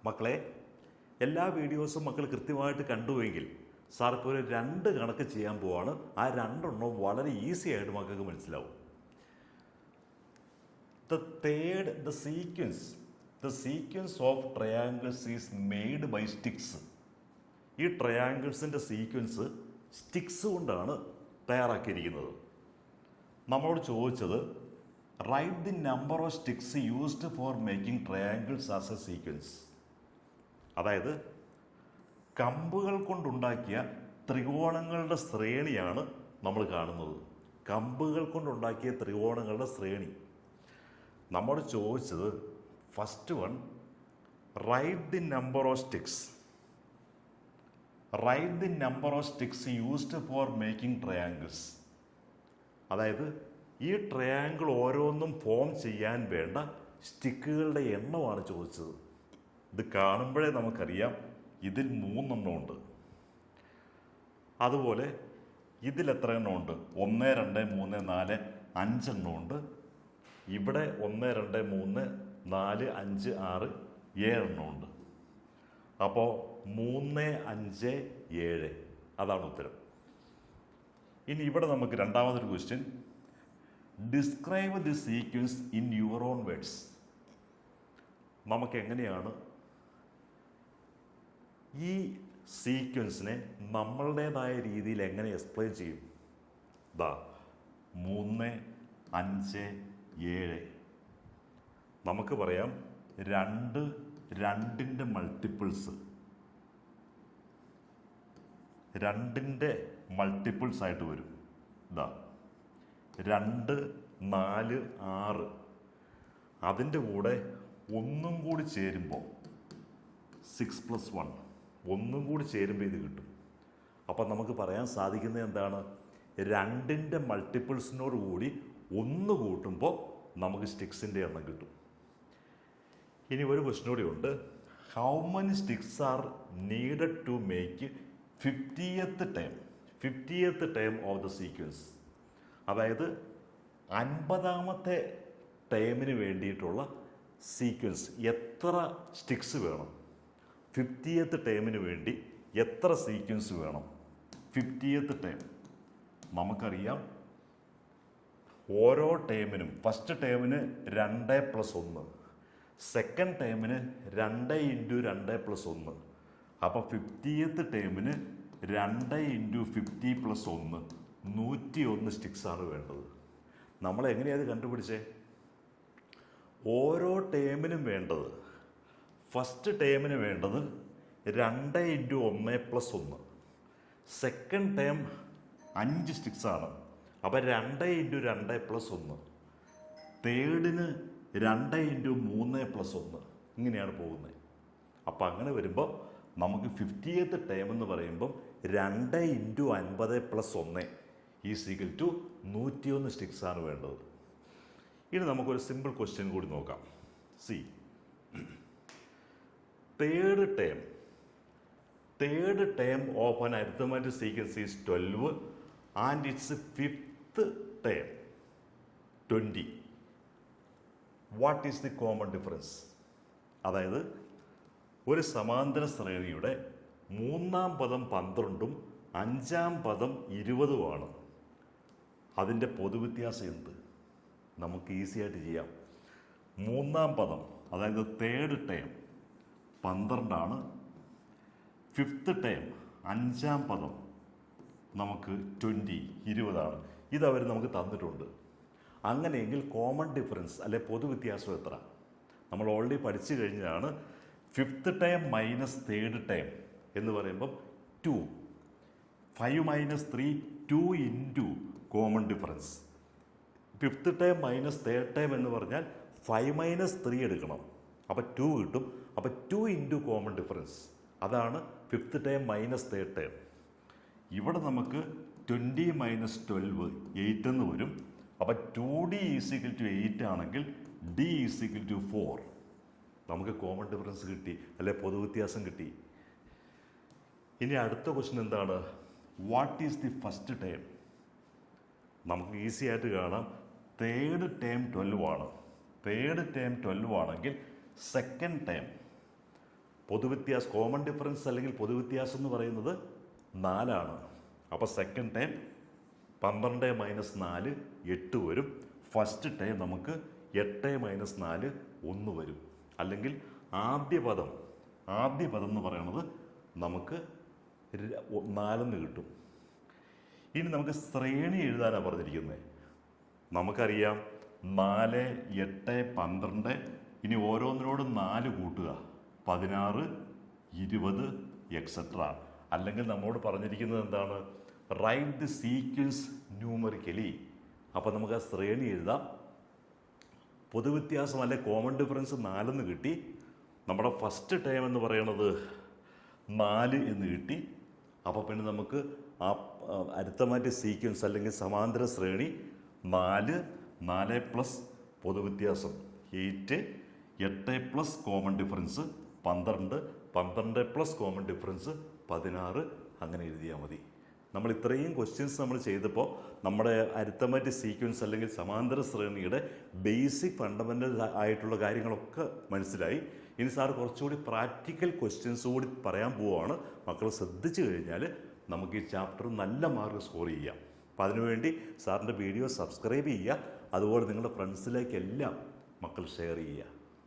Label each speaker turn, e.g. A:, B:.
A: മക്കളെ, എല്ലാ വീഡിയോസും മക്കൾ കൃത്യമായിട്ട് കണ്ടുവെങ്കിൽ സാർ ഇപ്പോൾ ഒരു 2 കണക്ക് ചെയ്യാൻ പോവാണ്. ആ 2 വളരെ ഈസി ആയിട്ട് മക്കൾക്ക് മനസ്സിലാവും. The sequence of triangles is made by sticks. ഈ ട്രയാങ്കിൾസിൻ്റെ സീക്വൻസ് സ്റ്റിക്സ് കൊണ്ടാണ് തയ്യാറാക്കിയിരിക്കുന്നത്. നമ്മളോട് ചോദിച്ചത് write the number of sticks used for making triangles as a sequence. അതായത് കമ്പുകൾ കൊണ്ടുണ്ടാക്കിയ ത്രികോണങ്ങളുടെ ശ്രേണിയാണ് നമ്മൾ കാണുന്നത്. കമ്പുകൾ കൊണ്ടുണ്ടാക്കിയ ത്രികോണങ്ങളുടെ ശ്രേണി. നമ്മൾ ചോദിച്ചത് first one, write the number of sticks. Write the number of sticks used for making triangles. അതായത് ഈ ട്രയാങ്കിൾ ഓരോന്നും ഫോം ചെയ്യാൻ വേണ്ട സ്റ്റിക്കുകളുടെ എണ്ണമാണ് ചോദിച്ചത്. ഇത് കാണുമ്പോഴേ നമുക്കറിയാം ഇതിൽ 3 ഉണ്ട്. അതുപോലെ ഇതിൽ എത്ര എണ്ണമുണ്ട്? 1, 2, 3, 4, 5 ഉണ്ട്. ഇവിടെ 1, 2, 3, 4, 5, 6, 7 ഉണ്ട്. അപ്പോൾ 3, 5, 7 അതാണ് ഉത്തരം. ഇനി ഇവിടെ നമുക്ക് രണ്ടാമതൊരു question, describe the sequence in your own words. നമുക്ക് എങ്ങനെയാണ് ഈ സീക്വൻസിനെ നമ്മളുടേതായ രീതിയിൽ എങ്ങനെ എക്സ്പ്ലെയിൻ ചെയ്യും? 3, 5, 7 നമുക്ക് പറയാം 2, 2ൻ്റെ മൾട്ടിപ്പിൾസ്, 2ൻ്റെ മൾട്ടിപ്പിൾസ് ആയിട്ട് വരും. 2, 4, 6 അതിൻ്റെ കൂടെ ഒന്നും കൂടി ചേരുമ്പോൾ 6 + 1 ഒന്നും കൂടി ചേരുമ്പോൾ ഇത് കിട്ടും. അപ്പം നമുക്ക് പറയാൻ സാധിക്കുന്നത് എന്താണ്? 2ൻ്റെ മൾട്ടിപ്പിൾസിനോട് കൂടി 1 കൂട്ടുമ്പോൾ നമുക്ക് സ്റ്റിക്സിൻ്റെ എണ്ണം കിട്ടും. ഇനി ഒരു ക്വസ്റ്റ്യൻ കൂടി ഉണ്ട്, how many sticks are needed to make 50th term of the sequence. അതായത് 50ാമത്തെ ടേമിന് വേണ്ടിയിട്ടുള്ള സീക്വൻസ് എത്ര സ്റ്റിക്സ് വേണം? 50th ടേമിന് വേണ്ടി എത്ര സീക്വൻസ് വേണം? 50th ടേം നമുക്കറിയാം ഓരോ ടേമിനും ഫസ്റ്റ് ടേമിന് 2 + 1, സെക്കൻഡ് ടേമിന് 2 × 2 + 1. അപ്പോൾ 50th ടേമിന് 2 × 50 + 1 101 സ്റ്റിക്സാണ് വേണ്ടത്. നമ്മൾ എങ്ങനെയാണ് അത് കണ്ടുപിടിച്ചേ? ഓരോ ടേമിനും വേണ്ടത്, ഫസ്റ്റ് ടേമിന് വേണ്ടത് 2 × 1 + 1, സെക്കൻഡ് ടേം 5 സ്റ്റിക്സാണ്. അപ്പോൾ 2 × 2 + 1, തേർഡിന് 2 × 3 + 1 ഇങ്ങനെയാണ് പോകുന്നത്. അപ്പോൾ അങ്ങനെ വരുമ്പോൾ നമുക്ക് 50th ടേം എന്ന് പറയുമ്പം 2 × 50 + 1 = 101 സ്റ്റിക്സാണ് വേണ്ടത്. ഇനി നമുക്കൊരു സിമ്പിൾ ക്വസ്റ്റ്യൻ കൂടി നോക്കാം. C, third term of an arithmetic sequence is 12 and it's 5th term 20. What is the common difference? അതായത് ഒരു സമാന്തര ശ്രേണിയുടെ 3ാം പദം 12ഉം 5ാം പദം 20ഉമാണ്. അതിൻ്റെ പൊതുവ്യത്യാസം എന്ത്? നമുക്ക് ഈസി ആയിട്ട് ചെയ്യാം. 3ാം പദം അതായത് തേർഡ് ടേം 12ആണ്. 5th ടേം 5ാം പദം നമുക്ക് 20ആണ്. ഇതവർ നമുക്ക് തന്നിട്ടുണ്ട്. അങ്ങനെയെങ്കിൽ കോമൺ ഡിഫറൻസ് അല്ലെ പൊതുവ്യത്യാസം എത്ര? നമ്മൾ ഓൾറെഡി പഠിച്ചു കഴിഞ്ഞാണ്. 5th term minus third term എന്ന് പറയുമ്പം 2. 5 - 3 2 × common difference. 5th term minus third term എന്ന് പറഞ്ഞാൽ 5 - 3 എടുക്കണം. അപ്പോൾ 2 കിട്ടും. അപ്പോൾ 2 × കോമൺ ഡിഫറൻസ്. അതാണ് 5th term minus third term. ഇവിടെ നമുക്ക് 20 - 12 8 എന്ന് വരും. അപ്പോൾ 2D = 8 ആണെങ്കിൽ D = 4. നമുക്ക് കോമൺ ഡിഫറൻസ് കിട്ടി, അല്ലെ പൊതുവ്യത്യാസം കിട്ടി. ഇനി അടുത്ത ക്വസ്റ്റ്യൻ എന്താണ്? What is the first term? നമുക്ക് ഈസി ആയിട്ട് കാണാം. തേർഡ് ടേം 12 ആണ്. തേർഡ് ടേം 12 ആണെങ്കിൽ സെക്കൻഡ് ടേം പൊതുവ്യത്യാസം കോമൺ ഡിഫറൻസ് അല്ലെങ്കിൽ പൊതുവ്യത്യാസം എന്ന് പറയുന്നത് 4ആണ്. അപ്പോൾ സെക്കൻഡ് ടൈം 12 - 4 8 വരും. ഫസ്റ്റ് ടൈം നമുക്ക് 8 - 4 1 വരും. അല്ലെങ്കിൽ ആദ്യ പദം എന്ന് പറയുന്നത് നമുക്ക് 4 കിട്ടും. ഇനി നമുക്ക് ശ്രേണി എഴുതാനാണ് പറഞ്ഞിരിക്കുന്നത്. നമുക്കറിയാം 4 8 12, ഇനി ഓരോന്നിനോട് 4 കൂട്ടുക 16 20 എക്സെട്ര. അല്ലെങ്കിൽ നമ്മോട് പറഞ്ഞിരിക്കുന്നത് എന്താണ്? Write the sequence numerically. അപ്പോൾ നമുക്ക് ആ ശ്രേണി എഴുതാം. പൊതുവ്യത്യാസം അല്ലെ കോമൺ ഡിഫറൻസ് 4 കിട്ടി. നമ്മുടെ ഫസ്റ്റ് ടൈം എന്ന് പറയുന്നത് 4 എന്ന് കിട്ടി. അപ്പോൾ പിന്നെ നമുക്ക് ആ അരിത്തമാറ്റിക് സീക്വൻസ് അല്ലെങ്കിൽ സമാന്തര ശ്രേണി 4 4 പ്ലസ് പൊതുവ്യത്യാസം 8 8 plus common difference 12 12 plus common difference 16 അങ്ങനെ എഴുതിയാൽ മതി. നമ്മൾ ഇത്രയും ക്വസ്റ്റ്യൻസ് നമ്മൾ ചെയ്തപ്പോൾ നമ്മുടെ അരിത്തമാറ്റിക് സീക്വൻസ് അല്ലെങ്കിൽ സമാന്തര ശ്രേണിയുടെ ബേസിക് ഫണ്ടമെൻ്റൽ ആയിട്ടുള്ള കാര്യങ്ങളൊക്കെ മനസ്സിലായി. ഇനി സാർ കുറച്ചുകൂടി പ്രാക്ടിക്കൽ ക്വസ്റ്റ്യൻസ് കൂടി പറയാൻ പോവുകയാണ്. മക്കൾ ശ്രദ്ധിച്ചു കഴിഞ്ഞാൽ നമുക്ക് ഈ ചാപ്റ്റർ നല്ല മാർക്ക് സ്കോർ ചെയ്യാം. അപ്പോൾ അതിനുവേണ്ടി സാറിൻ്റെ വീഡിയോ സബ്സ്ക്രൈബ് ചെയ്യുക. അതുപോലെ നിങ്ങളുടെ ഫ്രണ്ട്സിലേക്കെല്ലാം മക്കൾ ഷെയർ ചെയ്യുക.